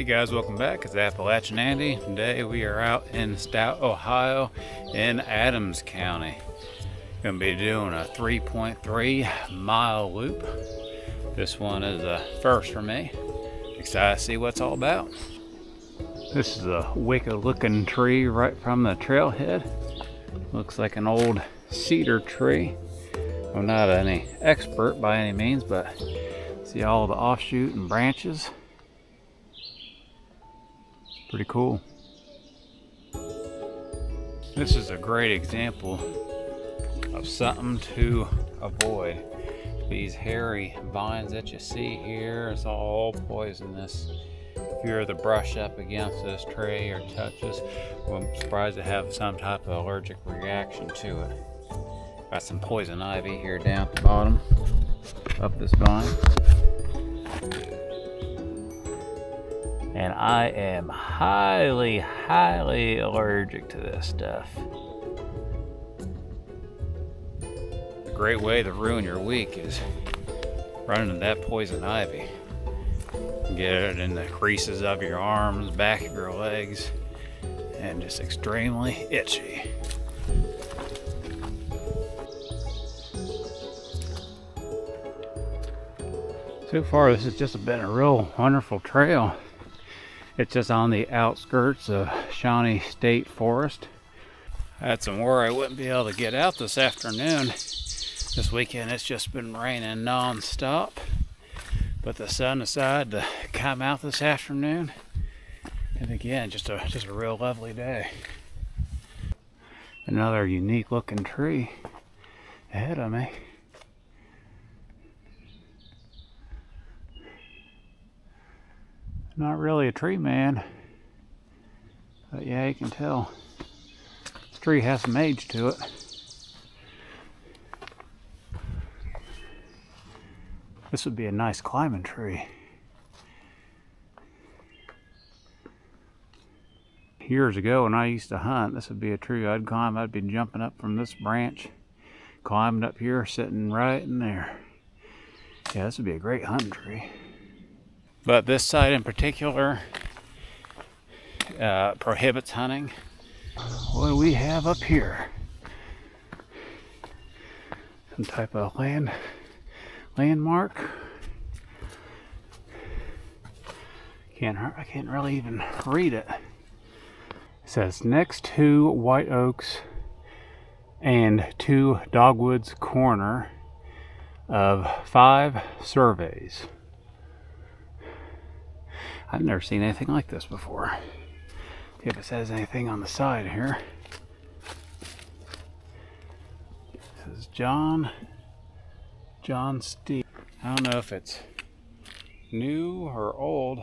guys, welcome back. It's Appalachian Andy. Today we are out in Stout, Ohio in Adams County. Gonna be doing a 3.3 mile loop. This one is a first for me. Excited to see what it's all about. This is a wicked looking tree right from the trailhead. Looks like an old cedar tree. I'm not any expert by any means, but see all the offshoot and branches. Pretty cool. This is a great example of something to avoid. These hairy vines that you see here is all poisonous. If you're to brush up against this tree or touch this, well, I'm surprised to have some type of allergic reaction to it. Got some poison ivy here down at the bottom of this vine. And I am highly allergic to this stuff. A great way to ruin your week is running into that poison ivy. Get it in the creases of your arms, back of your legs, and just extremely itchy. So far, this has just been a real wonderful trail. It's just on the outskirts of Shawnee State Forest. I had some worry I wouldn't be able to get out this afternoon. This weekend it's just been raining non-stop. But the sun decided to come out this afternoon. And again, just a real lovely day. Another unique looking tree ahead of me. Not really a tree man, but yeah, you can tell this tree has some age to it. This would be a nice climbing tree. Years ago when I used to hunt, this would be a tree I'd climb. I'd be jumping up from this branch, climbing up here, sitting right in there. Yeah, this would be a great hunting tree. But this site in particular prohibits hunting. What do we have up here? Some type of landmark. I can't really even read it. It says next to White Oaks and to Dogwoods corner of 5 surveys. I've never seen anything like this before. See if it says anything on the side here. It says John Steve. I don't know if it's new or old.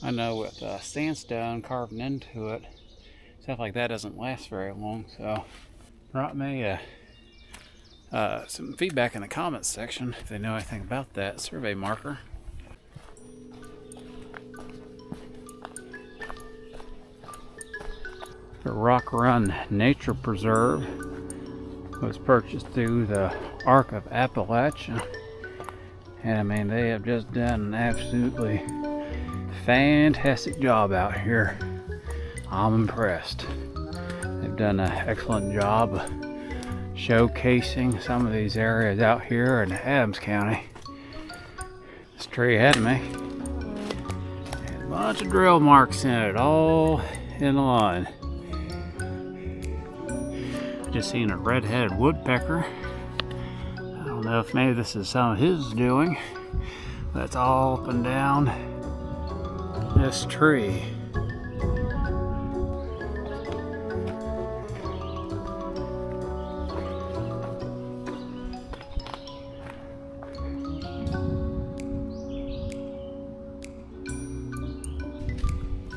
I know with sandstone carving into it, stuff like that doesn't last very long. So brought me some feedback in the comments section if they know anything about that survey marker. The Rock Run Nature Preserve was purchased through the Arc of Appalachia, and I mean they have just done an absolutely fantastic job out here. I'm impressed. They've done an excellent job showcasing some of these areas out here in Adams County. This tree ahead of me had a bunch of drill marks in it, all in a line. Just seen a red-headed woodpecker. I don't know if maybe this is some of his doing, but it's all up and down this tree.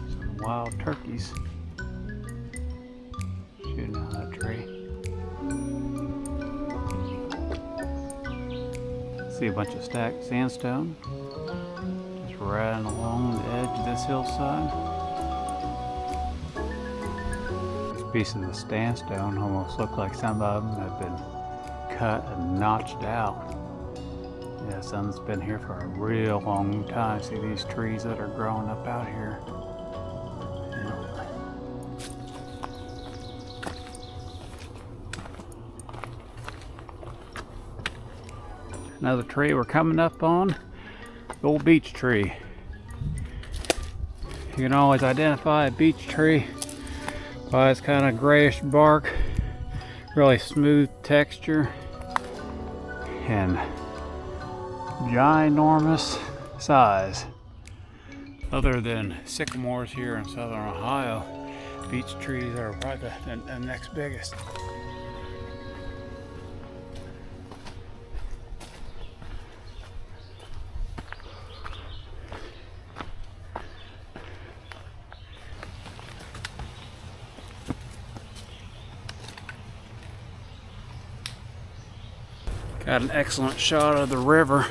Some wild turkeys shooting out that tree. See a bunch of stacked sandstone just right along the edge of this hillside. These pieces of sandstone almost look like some of them have been cut and notched out. Yeah, sun's been here for a real long time. See these trees that are growing up out here. Yeah. Another tree we're coming up on, the old beech tree. You can always identify a beech tree by its kind of grayish bark, really smooth texture, and ginormous size. Other than sycamores here in southern Ohio, beech trees are probably the next biggest. Got an excellent shot of the river.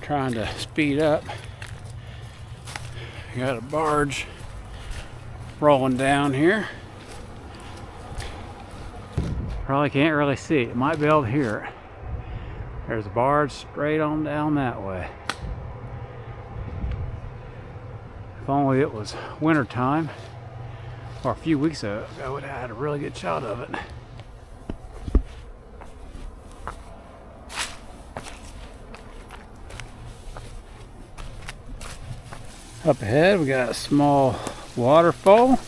Trying to speed up. Got a barge rolling down here. Probably can't really see it. You might be able to hear it. There's a barge straight on down that way. If only it was winter time or a few weeks ago, I would have had a really good shot of it. Up ahead we got a small waterfall.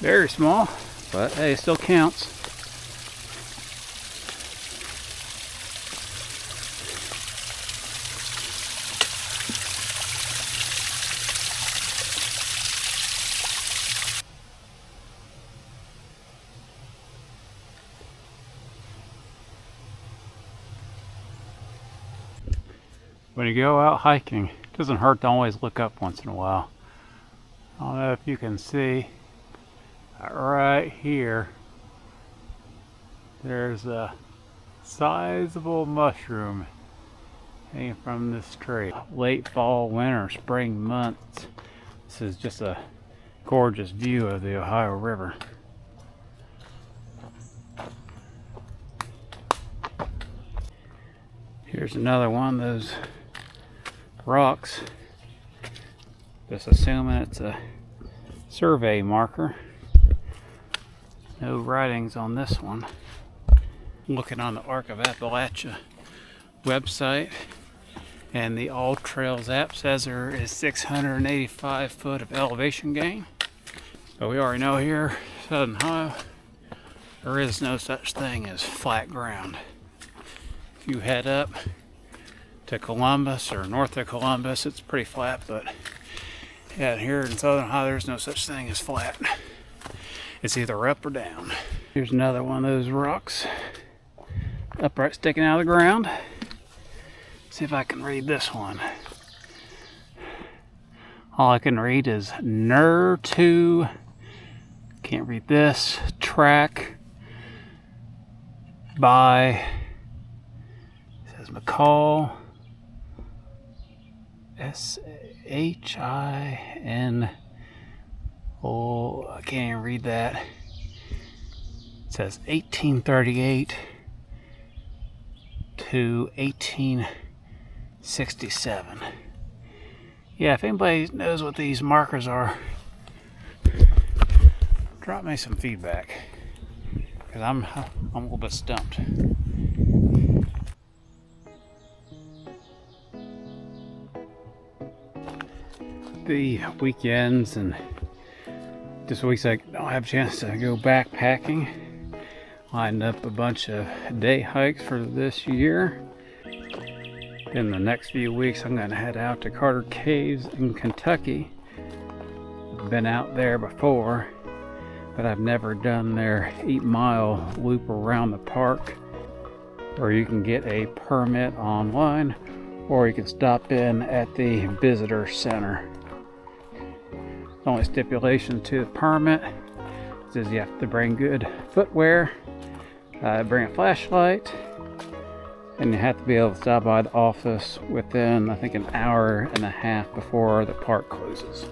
Very small, but hey, it still counts. When you go out hiking, it doesn't hurt to always look up once in a while. I don't know if you can see right here, there's a sizable mushroom hanging from this tree. Late fall, winter, spring months. This is just a gorgeous view of the Ohio River. Here's another one of those rocks. Just assuming it's a survey marker. No writings on this one. Looking on the Arc of Appalachia website, and the All Trails app says there is 685 foot of elevation gain. But we already know here, Southern Ohio, there is no such thing as flat ground. If you head up to Columbus or north of Columbus, it's pretty flat, but yeah, here in Southern Ohio, there's no such thing as flat. It's either up or down. Here's another one of those rocks, upright sticking out of the ground. See if I can read this one. All I can read is NER2. Can't read this. Track by, it says McCall. SHIN. Oh, I can't even read that. It says 1838 to 1867. Yeah, if anybody knows what these markers are, drop me some feedback, because I'm a little bit stumped. The weekends and just weeks I don't have a chance to go backpacking. Lined up a bunch of day hikes for this year. In the next few weeks I'm going to head out to Carter Caves in Kentucky. I've been out there before, but I've never done their 8-mile loop around the park, where you can get a permit online or you can stop in at the visitor center. The only stipulation to the permit is you have to bring good footwear, bring a flashlight, and you have to be able to stop by the office within, I think, an hour and a half before the park closes.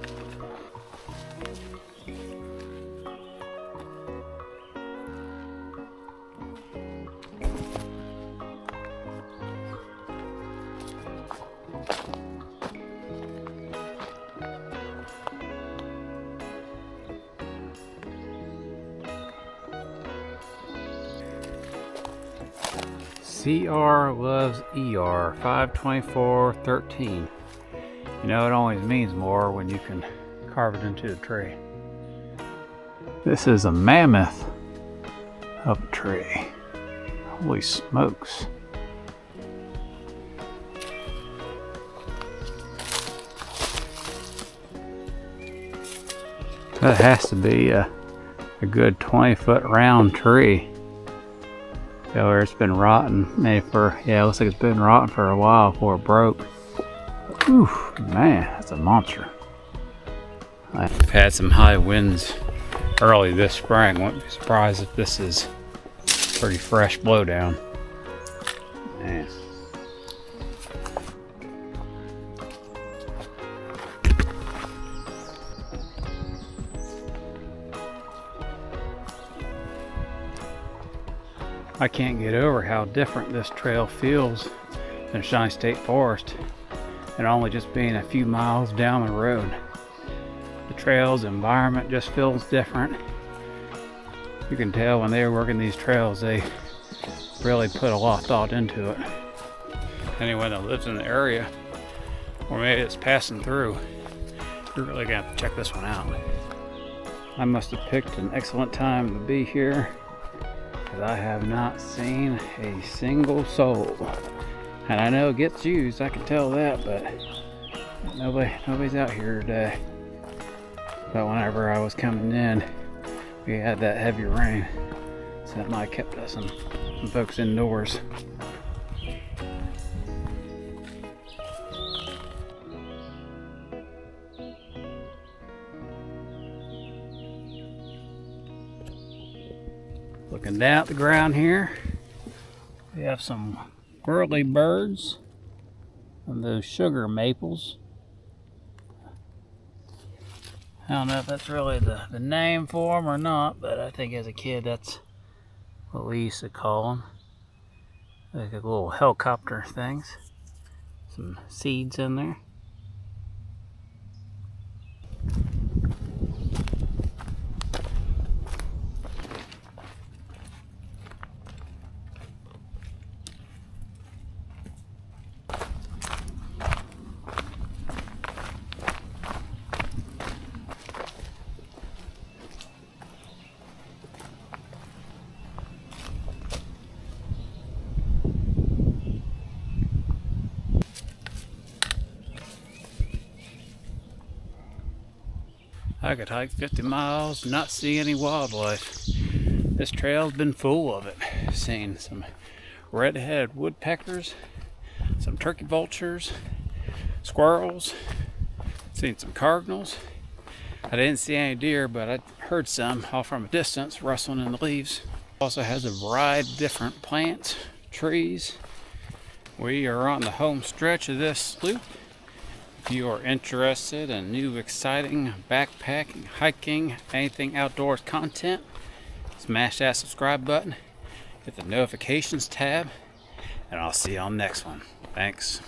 CR loves ER 52413. You know, it always means more when you can carve it into a tree. This is a mammoth of a tree. Holy smokes. That has to be a good 20-foot round tree. So it's been rotten maybe for, yeah, it looks like it's been rotten for a while before it broke. Whew, man, that's a monster. I've had some high winds early this spring. Wouldn't be surprised if this is pretty fresh blowdown. Man. I can't get over how different this trail feels than Shawnee State Forest, and only just being a few miles down the road. The trail's environment just feels different. You can tell when they were working these trails, they really put a lot of thought into it. Anyone that lives in the area, or maybe it's passing through, you're really gonna have to check this one out. I must have picked an excellent time to be here, because I have not seen a single soul. And I know it gets used, I can tell that, but nobody's out here today. But whenever I was coming in, we had that heavy rain, so that might have kept some folks indoors. Looking down at the ground here, we have some whirly birds and those sugar maples. I don't know if that's really the name for them or not, but I think as a kid that's what we used to call them. Like little helicopter things. Some seeds in there. I could hike 50 miles and not see any wildlife. This trail's been full of it. Seen some red-headed woodpeckers, some turkey vultures, squirrels, seen some cardinals. I didn't see any deer, but I heard some off from a distance rustling in the leaves. Also has a variety of different plants, trees. We are on the home stretch of this loop. If you are interested in new exciting backpacking, hiking, anything outdoors content, smash that subscribe button, hit the notifications tab, and I'll see you on the next one. Thanks.